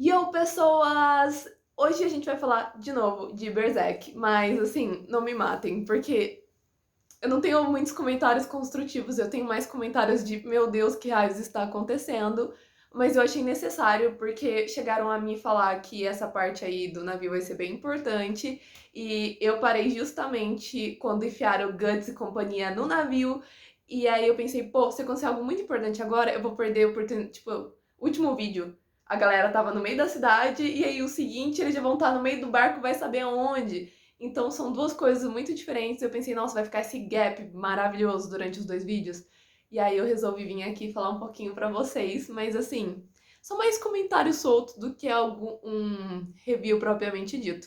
Yo, pessoas! Hoje a gente vai falar de novo de Berserk, mas assim, não me matem, porque eu não tenho muitos comentários construtivos, eu tenho mais comentários de meu Deus, que raios está acontecendo, mas eu achei necessário porque chegaram a me falar que essa parte aí do navio vai ser bem importante e eu parei justamente quando enfiaram o Guts e companhia no navio. E aí eu pensei, pô, se acontecer algo muito importante agora, eu vou perder a oportunidade. Tipo, último vídeo, a galera tava no meio da cidade e aí o seguinte, eles já vão estar no meio do barco, vai saber aonde. Então são duas coisas muito diferentes. Eu pensei, nossa, vai ficar esse gap maravilhoso durante os dois vídeos. E aí eu resolvi vir aqui falar um pouquinho pra vocês, mas assim, são mais comentários soltos do que algum um review propriamente dito.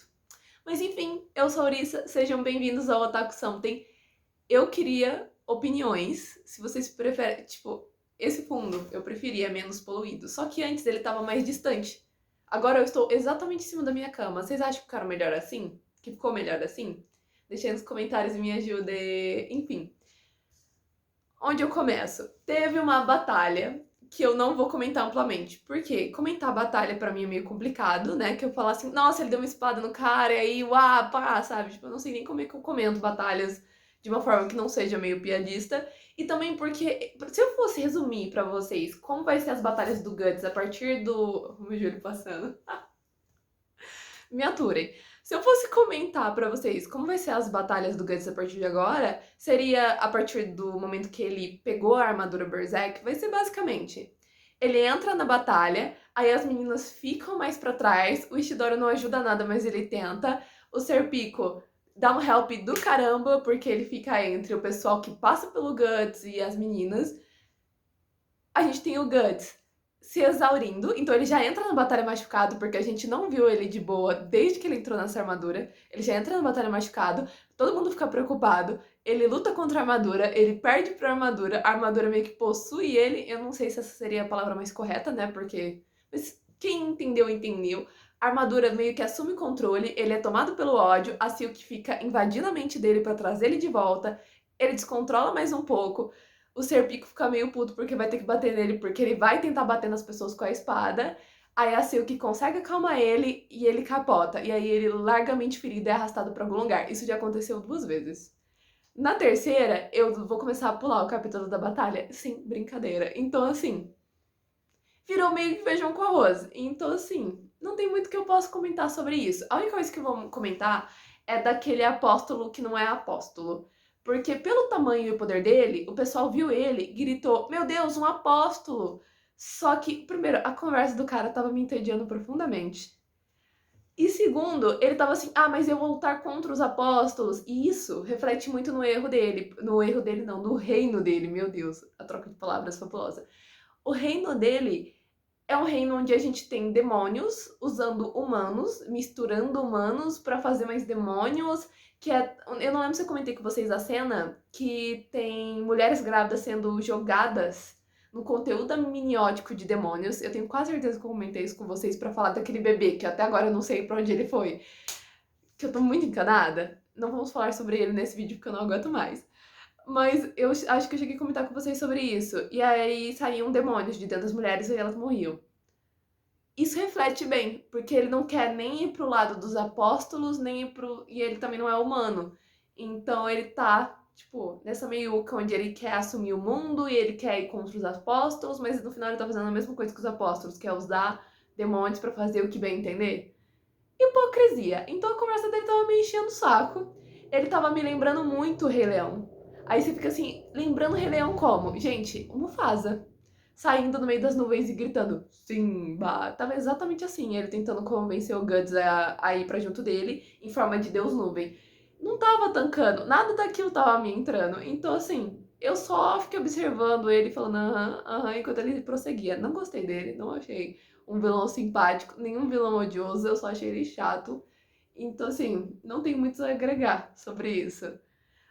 Mas enfim, eu sou a Aurissa, sejam bem-vindos ao Otaku Something. Eu queria opiniões, se vocês preferem, tipo, esse fundo eu preferia menos poluído, só que antes ele tava mais distante. Agora eu estou exatamente em cima da minha cama. Vocês acham que ficaram melhor assim? Que ficou melhor assim? Deixem nos comentários e me ajude. Enfim, onde eu começo? Teve uma batalha que eu não vou comentar amplamente. Porque comentar a batalha pra mim é meio complicado, né? Que eu falar assim, nossa, ele deu uma espada no cara e aí, uá, pá, sabe? Tipo, eu não sei nem como é que eu comento batalhas de uma forma que não seja meio piadista. E também porque, se eu fosse resumir pra vocês como vai ser as batalhas do Guts a partir do... O meu joelho passando. Me aturem. Se eu fosse comentar pra vocês como vai ser as batalhas do Guts a partir de agora, seria a partir do momento que ele pegou a armadura Berserk, vai ser basicamente, ele entra na batalha, aí as meninas ficam mais pra trás, o Ishidori não ajuda nada, mas ele tenta, o Serpico dá um help do caramba, porque ele fica entre o pessoal que passa pelo Guts e as meninas. A gente tem o Guts se exaurindo, então ele já entra na batalha machucado, porque a gente não viu ele de boa desde que ele entrou nessa armadura. Ele já entra na batalha machucado, todo mundo fica preocupado, ele luta contra a armadura, ele perde pra armadura, a armadura meio que possui ele. Eu não sei se essa seria a palavra mais correta, né? Porque. Mas quem entendeu, entendeu. A armadura meio que assume controle, ele é tomado pelo ódio, a Silk fica invadindo a mente dele pra trazer ele de volta, ele descontrola mais um pouco. O Serpico fica meio puto porque vai ter que bater nele, porque ele vai tentar bater nas pessoas com a espada. Aí a Silk consegue acalmar ele e ele capota. E aí ele, largamente ferido, é arrastado pra algum lugar. Isso já aconteceu duas vezes. Na terceira, eu vou começar a pular o capítulo da batalha. Sim, brincadeira. Então, assim, virou meio que feijão com arroz. Então, assim, não tem muito que eu possa comentar sobre isso. A única coisa que eu vou comentar é daquele apóstolo que não é apóstolo. Porque pelo tamanho e o poder dele, o pessoal viu ele e gritou, meu Deus, um apóstolo! Só que, primeiro, a conversa do cara tava me entediando profundamente. E segundo, ele tava assim, ah, mas eu vou lutar contra os apóstolos. E isso reflete muito no erro dele. No erro dele, não, no reino dele, meu Deus. A troca de palavras fabulosa. O reino dele é um reino onde a gente tem demônios usando humanos, misturando humanos pra fazer mais demônios, que é, eu não lembro se eu comentei com vocês a cena que tem mulheres grávidas sendo jogadas no conteúdo amniótico de demônios. Eu tenho quase certeza que eu comentei isso com vocês pra falar daquele bebê que até agora eu não sei pra onde ele foi, que eu tô muito encanada. Não vamos falar sobre ele nesse vídeo porque eu não aguento mais. Mas eu acho que eu cheguei a comentar com vocês sobre isso. E aí saíam demônios de dentro das mulheres e elas morriam. Isso reflete bem, porque ele não quer nem ir pro lado dos apóstolos, nem ir pro... E ele também não é humano. Então ele tá, tipo, nessa meiuca onde ele quer assumir o mundo e ele quer ir contra os apóstolos, mas no final ele tá fazendo a mesma coisa que os apóstolos, que é usar demônios pra fazer o que bem entender. Hipocrisia. Então a conversa dele tava me enchendo o saco. Ele tava me lembrando muito o Rei Leão. Aí você fica assim, lembrando o Rei Leão como? Gente, o Mufasa saindo no meio das nuvens e gritando Simba. Tava exatamente assim, ele tentando convencer o Guts a ir pra junto dele em forma de Deus Nuvem. Não tava tancando, nada daquilo tava me entrando. Então, assim, eu só fiquei observando ele falando aham, aham, enquanto ele prosseguia. Não gostei dele, não achei um vilão simpático, nenhum vilão odioso, eu só achei ele chato. Então, assim, não tem muito a agregar sobre isso.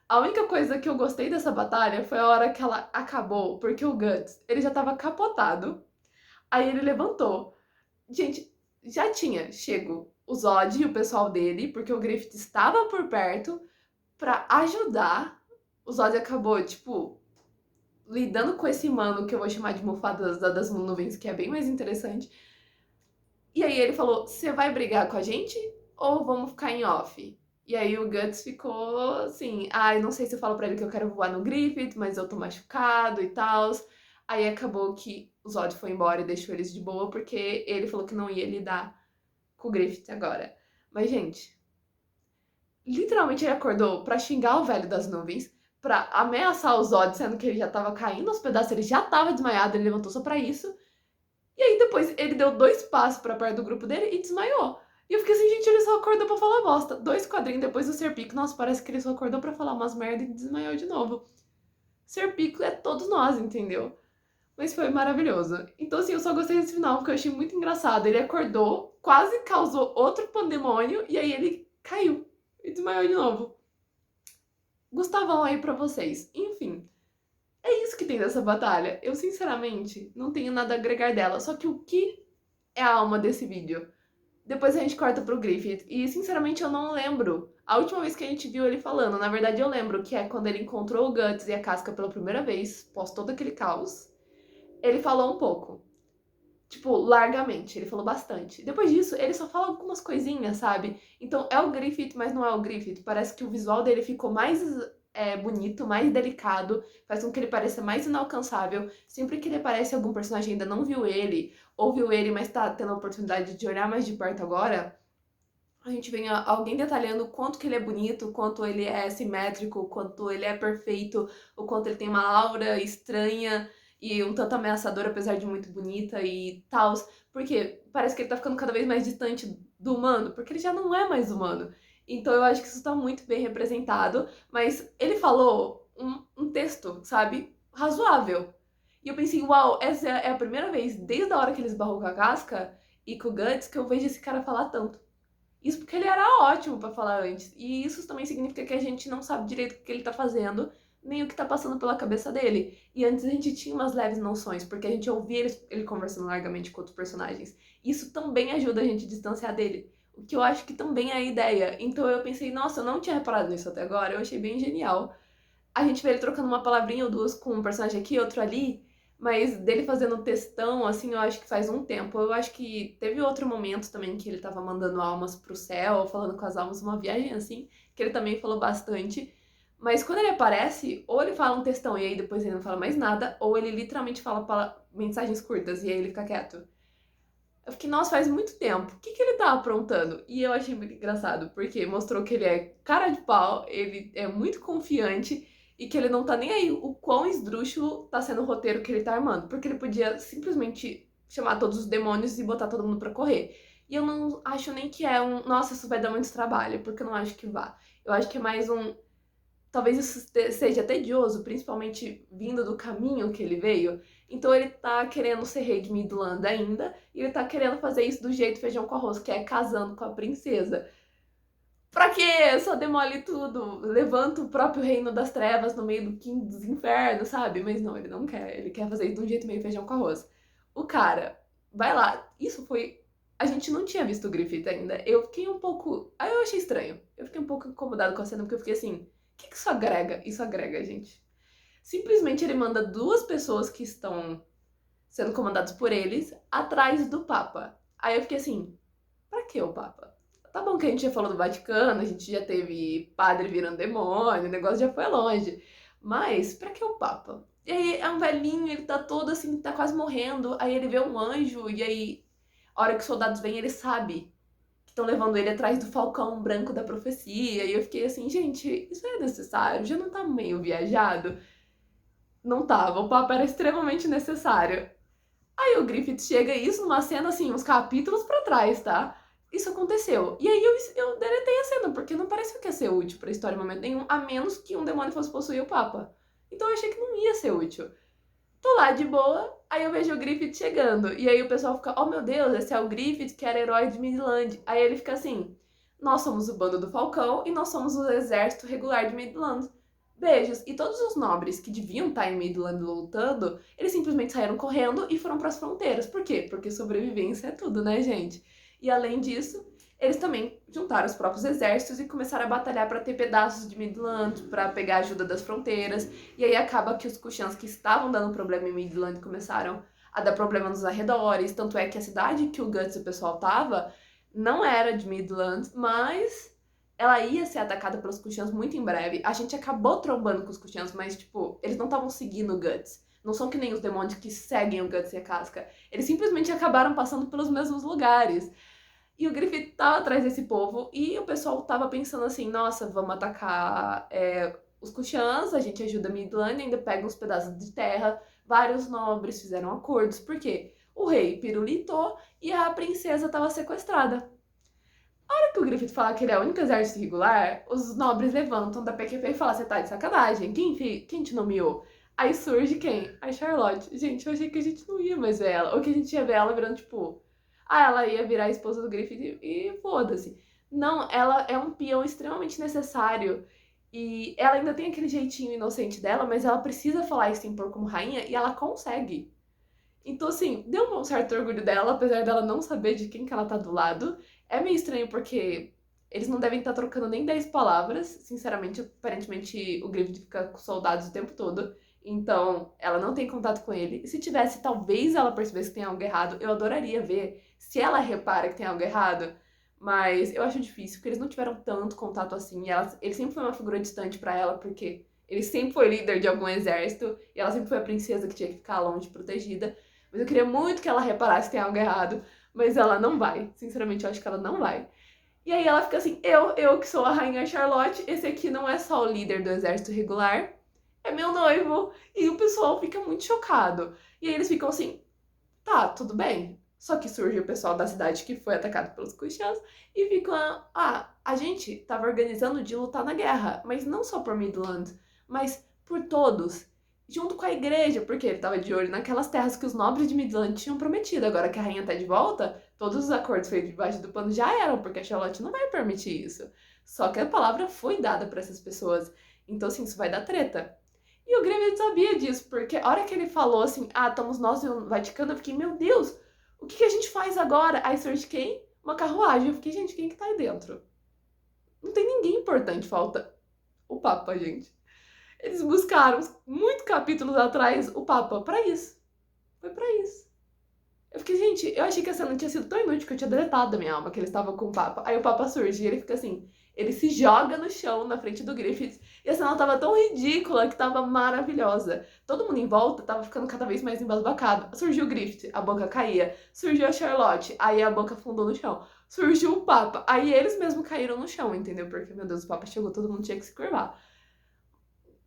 A única coisa que eu gostei dessa batalha foi a hora que ela acabou, porque o Guts, ele já tava capotado, aí ele levantou. Gente, já tinha chego o Zod e o pessoal dele, porque o Griffith estava por perto pra ajudar. O Zod acabou, tipo, lidando com esse mano que eu vou chamar de Mufasa das Nuvens, que é bem mais interessante. E aí aí ele falou, você vai brigar com a gente ou vamos ficar em off? E aí o Guts ficou assim, eu não sei se eu falo pra ele que eu quero voar no Griffith, mas eu tô machucado e tal. Aí acabou que o Zod foi embora e deixou eles de boa, porque ele falou que não ia lidar com o Griffith agora. Mas, gente, literalmente ele acordou pra xingar o velho das nuvens, pra ameaçar o Zod, sendo que ele já tava caindo aos pedaços, ele já tava desmaiado, ele levantou só pra isso. E aí depois ele deu 2 passos pra perto do grupo dele e desmaiou. E eu fiquei assim, gente, ele só acordou pra falar bosta. 2 quadrinhos depois do Serpico, nossa, parece que ele só acordou pra falar umas merda e desmaiou de novo. Serpico é todos nós, entendeu? Mas foi maravilhoso. Então, assim, eu só gostei desse final porque eu achei muito engraçado. Ele acordou, quase causou outro pandemônio e aí ele caiu e desmaiou de novo. Gustavão aí pra vocês. Enfim, é isso que tem dessa batalha. Eu, sinceramente, não tenho nada a agregar dela. Só que o que é a alma desse vídeo? Depois a gente corta pro Griffith. E, sinceramente, eu não lembro. A última vez que a gente viu ele falando, na verdade eu lembro que é quando ele encontrou o Guts e a Casca pela primeira vez, pós todo aquele caos. Ele falou um pouco. Tipo, largamente. Ele falou bastante. Depois disso, ele só fala algumas coisinhas, sabe? Então é o Griffith, mas não é o Griffith. Parece que o visual dele ficou mais bonito, mais delicado. Faz com que ele pareça mais inalcançável. Sempre que ele aparece, algum personagem ainda não viu ele, ou viu ele, mas tá tendo a oportunidade de olhar mais de perto agora, a gente vê alguém detalhando o quanto que ele é bonito, o quanto ele é simétrico, o quanto ele é perfeito, o quanto ele tem uma aura estranha e um tanto ameaçadora, apesar de muito bonita e tal. Porque parece que ele tá ficando cada vez mais distante do humano, porque ele já não é mais humano. Então eu acho que isso tá muito bem representado, mas ele falou um texto, sabe, razoável. E eu pensei, uau, essa é a primeira vez, desde a hora que ele esbarrou com a Casca e com o Guts, que eu vejo esse cara falar tanto. Isso porque ele era ótimo pra falar antes. E isso também significa que a gente não sabe direito o que ele tá fazendo, nem o que tá passando pela cabeça dele. E antes a gente tinha umas leves noções, porque a gente ouvia ele conversando largamente com outros personagens. Isso também ajuda a gente a distanciar dele. O que eu acho que também é a ideia. Então eu pensei, nossa, eu não tinha reparado nisso até agora, eu achei bem genial. A gente vê ele trocando uma palavrinha ou duas com um personagem aqui, outro ali, mas dele fazendo um textão, assim, eu acho que faz um tempo. Eu acho que teve outro momento também que ele tava mandando almas pro céu, falando com as almas, uma viagem assim, que ele também falou bastante. Mas quando ele aparece, ou ele fala um textão e aí depois ele não fala mais nada, ou ele literalmente fala mensagens curtas e aí ele fica quieto. Eu fiquei, nossa, faz muito tempo. O que que ele tá aprontando? E eu achei muito engraçado, porque mostrou que ele é cara de pau, ele é muito confiante e que ele não tá nem aí o quão esdrúxulo tá sendo o roteiro que ele tá armando. Porque ele podia simplesmente chamar todos os demônios e botar todo mundo pra correr. E eu não acho nem que é nossa, isso vai dar muito trabalho, porque eu não acho que vá. Eu acho que é mais talvez isso seja tedioso, principalmente vindo do caminho que ele veio. Então ele tá querendo ser rei de Midland ainda, e ele tá querendo fazer isso do jeito feijão com arroz, que é casando com a princesa. Pra quê? Só demole tudo, levanta o próprio reino das trevas no meio do quinto dos infernos, sabe? Mas não, ele não quer, ele quer fazer isso de um jeito meio feijão com arroz. O cara, vai lá, isso foi... A gente não tinha visto o Griffith ainda, eu fiquei um pouco... Aí eu achei estranho, eu fiquei um pouco incomodado com a cena, porque eu fiquei assim, o que isso agrega? Isso agrega, gente. Simplesmente ele manda 2 pessoas que estão sendo comandadas por eles atrás do Papa. Aí eu fiquei assim, pra que o Papa? Tá bom que a gente já falou do Vaticano, a gente já teve padre virando demônio, o negócio já foi longe. Mas, pra que o Papa? E aí é um velhinho, ele tá todo assim, tá quase morrendo, aí ele vê um anjo, e aí, a hora que os soldados vêm, ele sabe que estão levando ele atrás do falcão branco da profecia, e eu fiquei assim, gente, isso é necessário? Já não tá meio viajado? Não tava, o Papa era extremamente necessário. Aí o Griffith chega isso numa cena assim, uns capítulos pra trás, tá? Isso aconteceu. E aí eu deletei a cena, porque não parecia que ia ser útil pra história em momento nenhum, a menos que um demônio fosse possuir o Papa. Então eu achei que não ia ser útil. Tô lá de boa, aí eu vejo o Griffith chegando. E aí o pessoal fica, oh meu Deus, esse é o Griffith que era herói de Midland. Aí ele fica assim, nós somos o bando do Falcão e nós somos o exército regular de Midland. Beijos. E todos os nobres que deviam estar em Midland lutando, eles simplesmente saíram correndo e foram para as fronteiras. Por quê? Porque sobrevivência é tudo, né, gente? E além disso, eles também juntaram os próprios exércitos e começaram a batalhar para ter pedaços de Midland, para pegar ajuda das fronteiras. E aí acaba que os Kushans que estavam dando problema em Midland começaram a dar problema nos arredores. Tanto é que a cidade que o Guts e o pessoal tava não era de Midlands, mas ela ia ser atacada pelos Kushians muito em breve. A gente acabou trombando com os Kushians, mas, tipo, eles não estavam seguindo o Guts. Não são que nem os demônios que seguem o Guts e a Casca. Eles simplesmente acabaram passando pelos mesmos lugares. E o Griffith tava atrás desse povo e o pessoal tava pensando assim, nossa, vamos atacar os Kushans, a gente ajuda Midland, ainda pega uns pedaços de terra. Vários nobres fizeram acordos, porque o rei pirulitou e a princesa tava sequestrada. A hora que o Griffith fala que ele é o único exército regular, os nobres levantam da PQP e falam, você tá de sacanagem, quem te nomeou? Aí surge quem? A Charlotte. Gente, eu achei que a gente não ia mais ver ela, ou que a gente ia ver ela virando, tipo, ela ia virar a esposa do Griffith e foda-se. Não, ela é um peão extremamente necessário. E ela ainda tem aquele jeitinho inocente dela, mas ela precisa falar isso impor como rainha e ela consegue. Então, assim, deu um certo orgulho dela, apesar dela não saber de quem que ela tá do lado. É meio estranho porque eles não devem estar trocando nem 10 palavras. Sinceramente, aparentemente o Griffith fica com soldados o tempo todo. Então, ela não tem contato com ele. E se tivesse, talvez ela percebesse que tem algo errado. Eu adoraria ver se ela repara que tem algo errado. Mas eu acho difícil, porque eles não tiveram tanto contato assim. Ele sempre foi uma figura distante pra ela, porque ele sempre foi líder de algum exército. E ela sempre foi a princesa que tinha que ficar longe, protegida. Mas eu queria muito que ela reparasse que tem algo errado. Mas ela não vai. Sinceramente, eu acho que ela não vai. E aí ela fica assim, eu que sou a Rainha Charlotte, esse aqui não é só o líder do exército regular, é meu noivo. E o pessoal fica muito chocado. E aí eles ficam assim, tá, tudo bem. Só que surge o pessoal da cidade que foi atacado pelos Kushans e ficam, a gente tava organizando de lutar na guerra, mas não só por Midland, mas por todos, junto com a igreja, porque ele tava de olho naquelas terras que os nobres de Midland tinham prometido. Agora que a rainha tá de volta, todos os acordos feitos debaixo do pano já eram, porque a Charlotte não vai permitir isso. Só que a palavra foi dada para essas pessoas. Então, assim, isso vai dar treta. E o Griffith sabia disso, porque a hora que ele falou assim, estamos nós e o Vaticano, eu fiquei, meu Deus, o que a gente faz agora? Aí surge quem? Uma carruagem. Eu fiquei, gente, quem que tá aí dentro? Não tem ninguém importante, falta o Papa, gente. Eles buscaram, muitos capítulos atrás, o Papa pra isso. Foi pra isso. Eu fiquei, gente, eu achei que a cena tinha sido tão inútil que eu tinha deletado da minha alma que ele estava com o Papa. Aí o Papa surge e ele fica assim, ele se joga no chão na frente do Griffith. E a cena tava tão ridícula que tava maravilhosa. Todo mundo em volta tava ficando cada vez mais embasbacado. Surgiu o Griffith, a boca caía. Surgiu a Charlotte, aí a boca afundou no chão. Surgiu o Papa, aí eles mesmos caíram no chão, entendeu? Porque, meu Deus, o Papa chegou, todo mundo tinha que se curvar.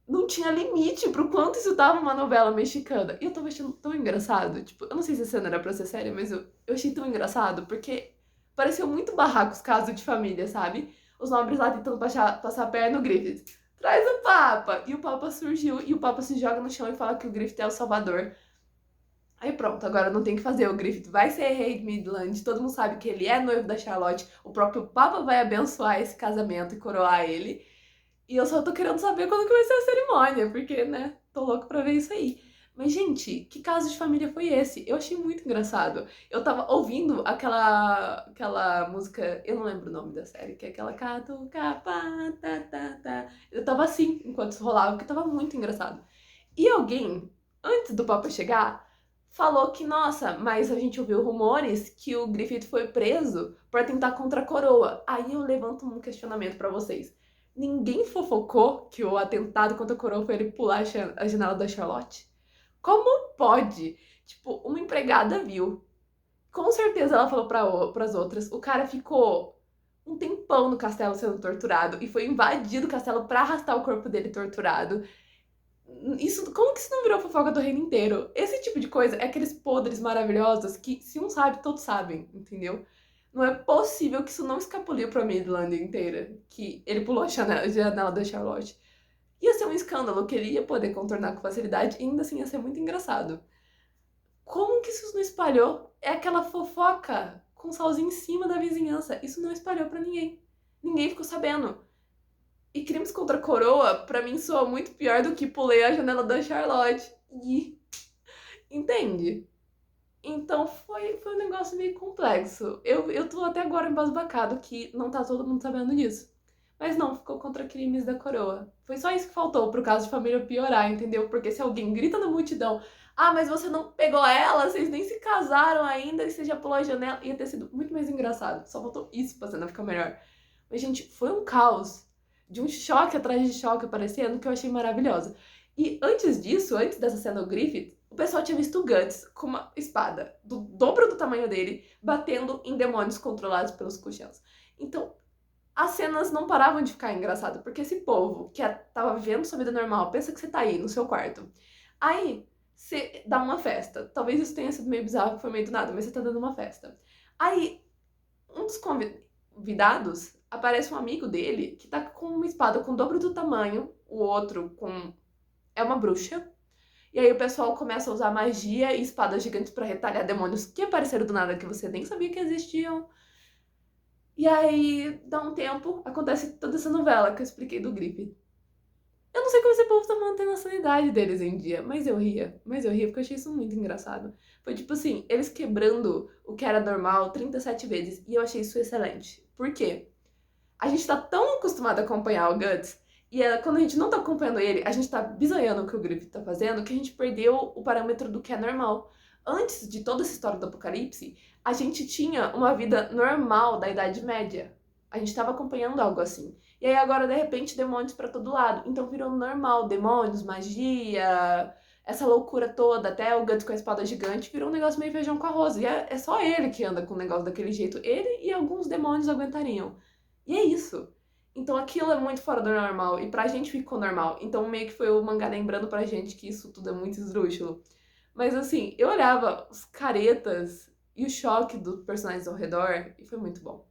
Não tinha limite pro quanto isso tava uma novela mexicana. E eu tava achando tão engraçado. Tipo, eu não sei se a cena era pra ser séria, mas eu achei tão engraçado, porque pareceu muito Barracos, caso de família, sabe? Os nobres lá tentando passar a perna no Griffith. Traz o Papa! E o Papa surgiu, e o Papa se joga no chão e fala que o Griffith é o salvador. Aí pronto, agora não tem o que fazer. O Griffith vai ser rei de Midland, todo mundo sabe que ele é noivo da Charlotte. O próprio Papa vai abençoar esse casamento e coroar ele. E eu só tô querendo saber quando que vai ser a cerimônia, porque, né, tô louco pra ver isso aí. Mas, gente, que caso de família foi esse? Eu achei muito engraçado. Eu tava ouvindo aquela música, eu não lembro o nome da série, que é aquela Catucapa, tá, tá, tá. Eu tava assim, enquanto isso rolava, porque tava muito engraçado. E alguém, antes do Papa chegar, falou que, nossa, mas a gente ouviu rumores que o Griffith foi preso pra tentar contra a coroa. Aí eu levanto um questionamento pra vocês. Ninguém fofocou que o atentado contra a coroa foi ele pular a janela da Charlotte? Como pode? Tipo, uma empregada viu. Com certeza ela falou pras outras. O cara ficou um tempão no castelo sendo torturado e foi invadido o castelo pra arrastar o corpo dele torturado. Como que isso não virou fofoca do reino inteiro? Esse tipo de coisa é aqueles podres maravilhosos que se um sabe, todos sabem, entendeu? Não é possível que isso não escapuliu pra Midland inteira. Que ele pulou a janela da Charlotte. Ia ser um escândalo que ele ia poder contornar com facilidade e ainda assim ia ser muito engraçado. Como que isso não espalhou? É aquela fofoca com salzinho em cima da vizinhança. Isso não espalhou pra ninguém. Ninguém ficou sabendo. E crimes contra a coroa, pra mim, soa muito pior do que pulei a janela da Charlotte. Entende? Então foi um negócio meio complexo. Eu tô até agora embasbacado que não tá todo mundo sabendo disso. Mas não, ficou contra crimes da coroa. Foi só isso que faltou pro caso de família piorar, entendeu? Porque se alguém grita na multidão, Ah, mas você não pegou ela, vocês nem se casaram ainda e você já pulou a janela. Ia ter sido muito mais engraçado. Só faltou isso pra cena ficar melhor. Mas, gente, foi um caos. De um choque atrás de choque aparecendo que eu achei maravilhosa. E antes disso, antes dessa cena do Griffith, o pessoal tinha visto o Guts com uma espada do dobro do tamanho dele, batendo em demônios controlados pelos Kushans. Então, as cenas não paravam de ficar engraçadas, porque esse povo que tava vivendo sua vida normal, pensa que você tá aí no seu quarto. Aí, você dá uma festa. Talvez isso tenha sido meio bizarro, foi meio do nada, mas você tá dando uma festa. Aí, um dos convidados, aparece um amigo dele que tá com uma espada com o dobro do tamanho, o outro com... é uma bruxa. E aí o pessoal começa a usar magia e espadas gigantes pra retalhar demônios que apareceram do nada, que você nem sabia que existiam. E aí, dá um tempo, acontece toda essa novela que eu expliquei do Gripe. Eu não sei como esse povo tá mantendo a sanidade deles em dia, mas eu ria. Mas eu ria porque eu achei isso muito engraçado. Foi tipo assim, eles quebrando o que era normal 37 vezes, e eu achei isso excelente. Por quê? A gente tá tão acostumado a acompanhar o Guts, e quando a gente não tá acompanhando ele, a gente tá bisoiando o que o Griffith tá fazendo, que a gente perdeu o parâmetro do que é normal. Antes de toda essa história do apocalipse, a gente tinha uma vida normal da Idade Média. A gente tava acompanhando algo assim. E aí agora, de repente, demônios pra todo lado. Então virou normal, demônios, magia, essa loucura toda, até o Guts com a espada gigante virou um negócio meio feijão com arroz. E é só ele que anda com o negócio daquele jeito. Ele e alguns demônios aguentariam. E é isso. Então aquilo é muito fora do normal. E pra gente ficou normal. Então meio que foi o mangá lembrando pra gente que isso tudo é muito esdrúxulo. Mas assim, eu olhava os caretas e o choque dos personagens ao redor e foi muito bom.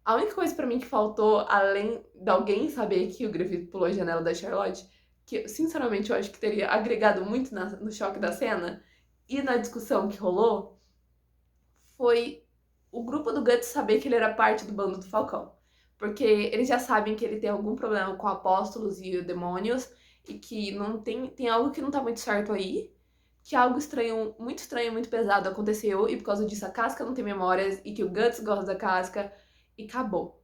A única coisa pra mim que faltou, além de alguém saber que o Griffith pulou a janela da Charlotte, que sinceramente eu acho que teria agregado muito no choque da cena e na discussão que rolou, foi o grupo do Guts saber que ele era parte do bando do Falcão. Porque eles já sabem que ele tem algum problema com apóstolos e demônios e que não tem algo que não tá muito certo aí, que algo estranho, muito pesado aconteceu e por causa disso a Casca não tem memórias e que o Guts gosta da Casca e acabou.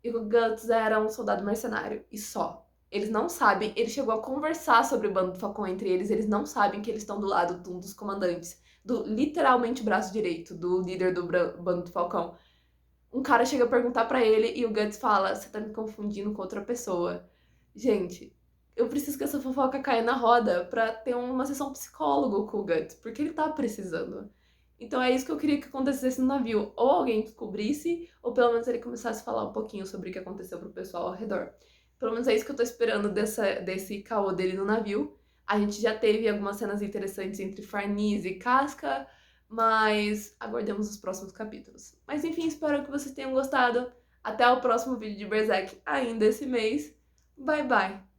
E o Guts era um soldado mercenário e só. Eles não sabem, ele chegou a conversar sobre o bando do Falcão entre eles não sabem que eles estão do lado de um dos comandantes, do literalmente braço direito, do líder do bando do Falcão. Um cara chega a perguntar pra ele e o Guts fala: "Você tá me confundindo com outra pessoa." Gente, eu preciso que essa fofoca caia na roda pra ter uma sessão psicólogo com o Guts, porque ele tá precisando. Então é isso que eu queria que acontecesse no navio. Ou alguém descobrisse, ou pelo menos ele começasse a falar um pouquinho sobre o que aconteceu pro pessoal ao redor. Pelo menos é isso que eu tô esperando desse caô dele no navio. A gente já teve algumas cenas interessantes entre Farnese e Casca, mas aguardemos os próximos capítulos. Mas enfim, espero que vocês tenham gostado. Até o próximo vídeo de Berserk ainda esse mês. Bye bye!